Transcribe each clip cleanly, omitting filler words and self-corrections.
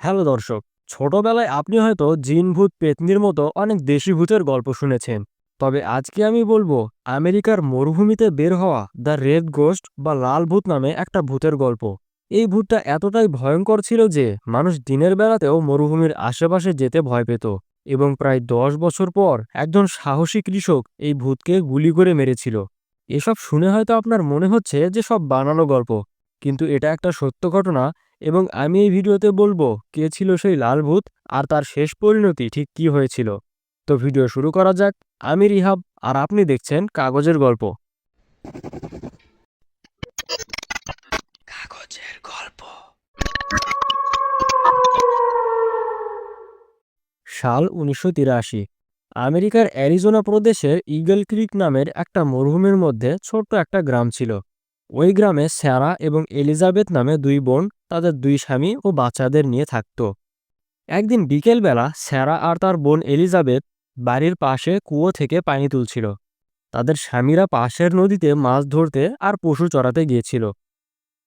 Hello দর্শক। ছোটবেলায় আপনি হয়তো জিন ভূত পেতনির মতো অনেক দেশি ভূতের গল্প শুনেছেন। তবে আজকে আমি বলবো আমেরিকার মরুভূমিতে বের হওয়া দ্য রেড গোস্ট বা লাল ভূত নামে একটা ভূতের গল্প। এই ভূতটা এতটাই ভয়ঙ্কর ছিল যে মানুষ দিনের বেলাতেও মরুভূমির আশেপাশে যেতে ভয় পেত। এবং প্রায় 10 বছর পর একজন সাহসী কৃষক এই ভূতকে গুলি করে মেরেছিল। এসব শুনে হয়তো আপনার মনে হচ্ছে যে সব বানানো গল্প, কিন্তু এটা একটা সত্য ঘটনা। এবং আমি এই ভিডিওতে বলবো কে ছিল সেই লাল ভূত আর তার শেষ পরিণতি ঠিক কি হয়েছিল। তো ভিডিও শুরু করা যাক। আমি রিহাব, আর আপনি দেখছেন কাগজের গল্প। কাগজের গল্প। সাল 1983। আমেরিকার অ্যারিজোনা প্রদেশের ইগল ক্রিক নামের একটা মরুভূমির মধ্যে ছোট্ট একটা গ্রাম ছিল। ওই গ্রামে স্যারা এবং এলিজাবেথ নামে দুই বোন তাদের দুই স্বামী ও বাচ্চাদের নিয়ে থাকত। একদিন বিকেলবেলা স্যারা আর তার বোন এলিজাবেথ বাড়ির পাশে কুয়ো থেকে পানি তুলছিল। তাদের স্বামীরা পাশের নদীতে মাছ ধরতে আর পশু চড়াতে গিয়েছিল।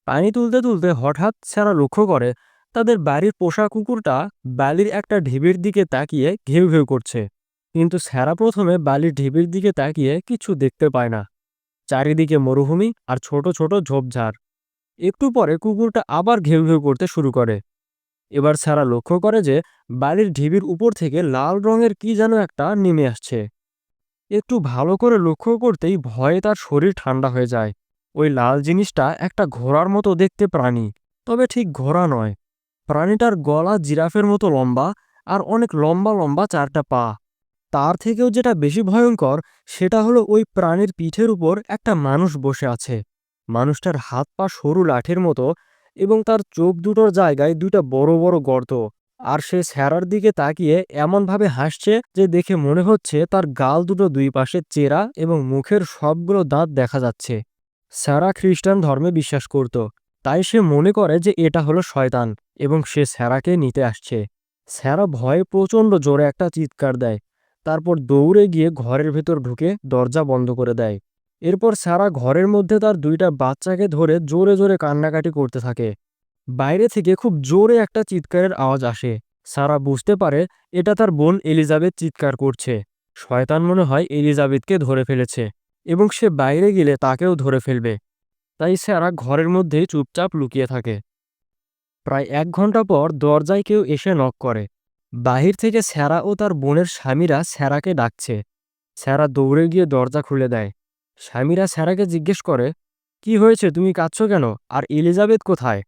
পানি তুলতে তুলতে হঠাৎ স্যারা লক্ষ্য করে তাদের বাড়ির পোষা কুকুরটা বালির একটা ঢিবির দিকে তাকিয়ে ঘেউ ঘেউ করছে। কিন্তু স্যারা প্রথমে বালির ঢিবির দিকে তাকিয়ে কিছু দেখতে পায় না। চারিদিকে মরুভূমি আর ছোট ছোট ঝোপঝাড়। একটু পরে কুকুরটা আবার ঘেউ ঘেউ করতে শুরু করে। এবার স্যারা লক্ষ্য করে যে বালির ঢিবির উপর থেকে লাল রঙের কি যেন একটা নেমে আসছে। একটু ভালো করে লক্ষ্য করতেই ভয়ে তার শরীর ঠান্ডা হয়ে যায়। ওই লাল জিনিসটা একটা ঘোড়ার মতো দেখতে প্রাণী, তবে ঠিক ঘোড়া নয়। প্রাণীটার গলা জিরাফের মতো লম্বা আর অনেক লম্বা লম্বা চারটা পা। তার থেকেও যেটা বেশি ভয়ঙ্কর সেটা হলো ওই প্রাণীর পিঠের উপর একটা মানুষ বসে আছে। মানুষটার হাত পা সরু লাঠির মতো এবং তার চোখ দুটোর জায়গায় দুইটা বড় বড় গর্ত। আর সে স্যারার দিকে তাকিয়ে এমনভাবে হাসছে যে দেখে মনে হচ্ছে তার গাল দুটো দুই পাশে চেরা এবং মুখের সবগুলো দাঁত দেখা যাচ্ছে। স্যারা খ্রিস্টান ধর্মে বিশ্বাস করত, তাই সে মনে করে যে এটা হলো শয়তান এবং সে স্যারাকে নিতে আসছে। স্যারা ভয়ে প্রচণ্ড জোরে একটা চিৎকার দেয়। তারপর দৌড়ে গিয়ে ঘরের ভেতর ঢুকে দরজা বন্ধ করে দেয়। এরপর সারা ঘরের মধ্যে তার দুইটা বাচ্চাকে ধরে জোরে জোরে কান্নাকাটি করতে থাকে। বাইরে থেকে খুব জোরে একটা চিৎকারের আওয়াজ আসে। সারা বুঝতে পারে এটা তার বোন এলিজাবেথ চিৎকার করছে। শয়তান মনে হয় এলিজাবেথকে ধরে ফেলেছে এবং সে বাইরে গেলে তাকেও ধরে ফেলবে। তাই সারা ঘরের মধ্যেই চুপচাপ লুকিয়ে থাকে। প্রায় 1 ঘন্টা পর দরজায় কেউ এসে নক করে। বাহির থেকে স্যারা ও তার বোনের স্বামীরা স্যারাকে ডাকছে। স্যারা দৌড়ে গিয়ে দরজা খুলে দেয়। স্বামীরা স্যারাকে জিজ্ঞেস করে, কি হয়েছে, তুমি কাঁদছো কেন, আর এলিজাবেথ কোথায়?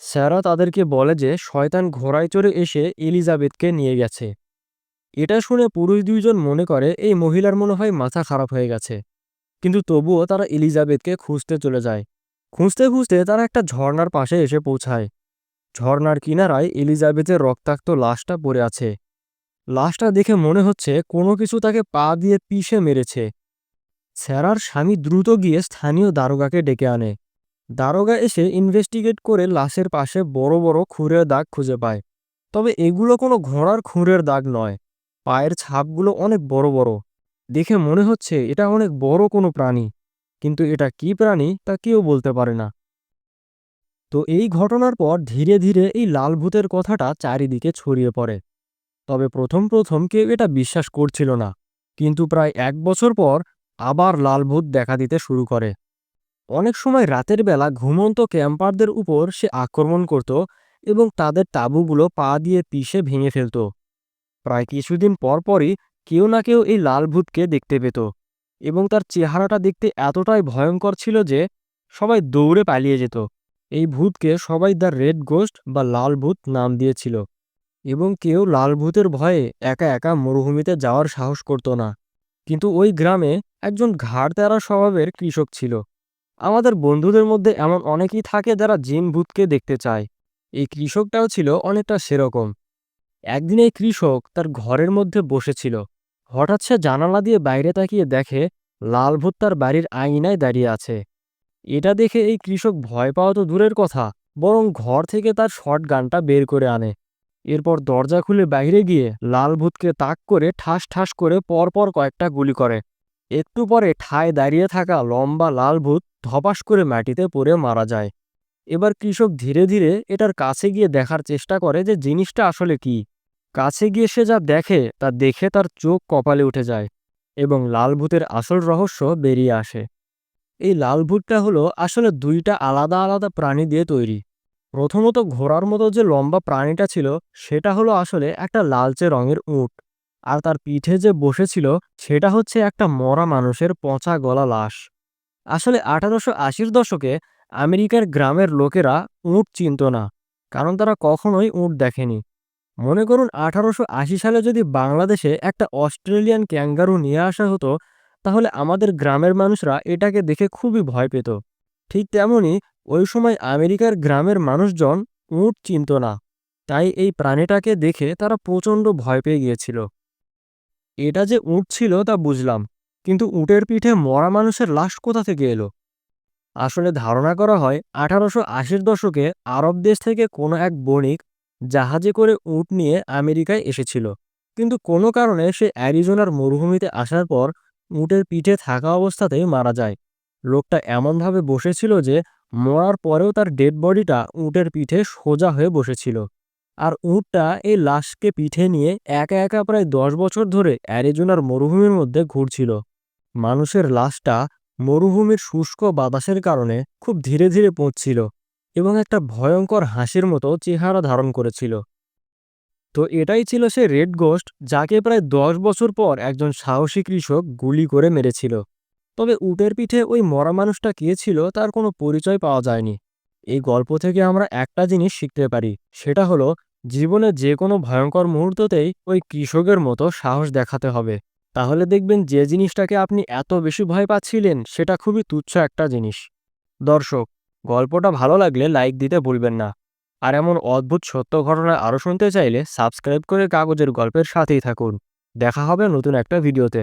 স্যারা তাদেরকে বলে যে শয়তান ঘোড়ায় চড়ে এসে এলিজাবেথকে নিয়ে গেছে। এটা শুনে পুরুষ দুইজন মনে করে এই মহিলার মনে হয় মাথা খারাপ হয়ে গেছে। কিন্তু তবুও তারা এলিজাবেথকে খুঁজতে চলে যায়। খুঁজতে খুঁজতে তারা একটা ঝর্ণার পাশে এসে পৌঁছায়। ঝর্ণার কিনারায় এলিজাবেথের রক্তাক্ত লাশটা পড়ে আছে। লাশটা দেখে মনে হচ্ছে কোনো কিছু তাকে পা দিয়ে পিষে মেরেছে। স্যারার স্বামী দ্রুত গিয়ে স্থানীয় দারোগাকে ডেকে আনে। দারোগা এসে ইনভেস্টিগেট করে লাশের পাশে বড় বড় খুরের দাগ খুঁজে পায়। তবে এগুলো কোনো ঘোড়ার খুরের দাগ নয়। পায়ের ছাপগুলো অনেক বড় বড়। দেখে মনে হচ্ছে এটা অনেক বড় কোনো প্রাণী, কিন্তু এটা কি প্রাণী তা কেউ বলতে পারে না। তো এই ঘটনার পর ধীরে ধীরে এই লাল ভূতের কথাটা চারিদিকে ছড়িয়ে পড়ে। তবে প্রথম প্রথম কেউ এটা বিশ্বাস করছিল না, কিন্তু প্রায় 1 বছর পর আবার লাল ভূত দেখা দিতে শুরু করে। অনেক সময় রাতের বেলা ঘুমন্ত ক্যাম্পারদের উপর সে আক্রমণ করত এবং তাদের তাঁবুগুলো পা দিয়ে পিষে ভেঙে ফেলত। প্রায় কিছুদিন পর পরই কেউ না কেউ এই লাল ভূতকে দেখতে পেত এবং তার চেহারাটা দেখতে এতটাই ভয়ঙ্কর ছিল যে সবাই দৌড়ে পালিয়ে যেত। এই ভূতকে সবাই দ্য রেড গোস্ট বা লাল ভূত নাম দিয়েছিল। এবং কেউ লাল ভূতের ভয়ে একা একা মরুভূমিতে যাওয়ার সাহস করত না। কিন্তু ওই গ্রামে একজন ঘাড় তেরা স্বভাবের কৃষক ছিল। আমাদের বন্ধুদের মধ্যে এমন অনেকেই থাকে যারা জিন ভূতকে দেখতে চায়। এই কৃষকটাও ছিল অনেকটা সেরকম। একদিন এই কৃষক তার ঘরের মধ্যে বসেছিল। হঠাৎ সে জানালা দিয়ে বাইরে তাকিয়ে দেখে লাল ভূত তার বাড়ির আঙিনায় দাঁড়িয়ে আছে। এটা দেখে এই কৃষক ভয় পাওয়া তো দূরের কথা, বরং ঘর থেকে তার শটগানটা বের করে আনে। এরপর দরজা খুলে বাইরে গিয়ে লাল ভূতকে তাক করে ঠাস ঠাস করে পরপর কয়েকটা গুলি করে। একটু পরে ঠায় দাঁড়িয়ে থাকা লম্বা লাল ভূত ধপাস করে মাটিতে পড়ে মারা যায়। এবার কৃষক ধীরে ধীরে এটার কাছে গিয়ে দেখার চেষ্টা করে যে জিনিসটা আসলে কি। কাছে গিয়ে সে যা দেখে তা দেখে তার চোখ কপালে উঠে যায় এবং লাল ভূতের আসল রহস্য বেরিয়ে আসে। এই লাল ভুট্টা হলো আসলে দুইটা আলাদা আলাদা প্রাণী দিয়ে তৈরি। প্রথমত ঘোড়ার মতো যে লম্বা প্রাণীটা ছিল সেটা হলো আসলে একটা লালচে রঙের উট। আর তার পিঠে যে বসেছিল সেটা হচ্ছে একটা মরা মানুষের পচা গলা লাশ। আসলে 1880-র দশকে আমেরিকার গ্রামের লোকেরা উট চিনত না, কারণ তারা কখনোই উট দেখেনি। মনে করুন 1880 সালে যদি বাংলাদেশে একটা অস্ট্রেলিয়ান ক্যাঙ্গারু নিয়ে আসা হতো, তাহলে আমাদের গ্রামের মানুষরা এটাকে দেখে খুবই ভয় পেত। ঠিক তেমনি ওই সময় আমেরিকার গ্রামের মানুষজন উট চিনত না, তাই এই প্রাণীটাকে দেখে তারা প্রচণ্ড ভয় পেয়ে গিয়েছিল। এটা যে উট ছিল তা বুঝলাম, কিন্তু উটের পিঠে মরা মানুষের লাশ কোথা থেকে এলো? আসলে ধারণা করা হয় 1880-র দশকে আরব দেশ থেকে কোনো এক বণিক জাহাজে করে উট নিয়ে আমেরিকায় এসেছিল। কিন্তু কোনো কারণে সে অ্যারিজোনার মরুভূমিতে আসার পর উটের পিঠে থাকা অবস্থাতেই মারা যায়। লোকটা এমনভাবে বসেছিল যে মরার পরেও তার ডেড বডিটা উটের পিঠে সোজা হয়ে বসেছিল। আর উটটা এই লাশকে পিঠে নিয়ে একা একা প্রায় 10 বছর ধরে অ্যারিজোনার মরুভূমির মধ্যে ঘুরছিল। মানুষের লাশটা মরুভূমির শুষ্ক বাতাসের কারণে খুব ধীরে ধীরে পচছিল এবং একটা ভয়ঙ্কর হাসির মতো চেহারা ধারণ করেছিল। তো এটাই ছিল সে রেড গোস্ট যাকে প্রায় 10 বছর পর একজন সাহসী কৃষক গুলি করে মেরেছিল। তবে উটের পিঠে ওই মরা মানুষটা কে ছিল তার কোনো পরিচয় পাওয়া যায়নি। এই গল্প থেকে আমরা একটা জিনিস শিখতে পারি, সেটা হলো জীবনে যে কোনো ভয়ঙ্কর মুহূর্ততেই ওই কৃষকের মতো সাহস দেখাতে হবে। তাহলে দেখবেন যে জিনিসটাকে আপনি এত বেশি ভয় পাচ্ছিলেন সেটা খুবই তুচ্ছ একটা জিনিস। দর্শক, গল্পটা ভালো লাগলে লাইক দিতে ভুলবেন না। আর এমন অদ্ভুত সত্য ঘটনা আরও শুনতে চাইলে সাবস্ক্রাইব করে কাগজের গল্পের সাথেই থাকুন। দেখা হবে নতুন একটা ভিডিওতে।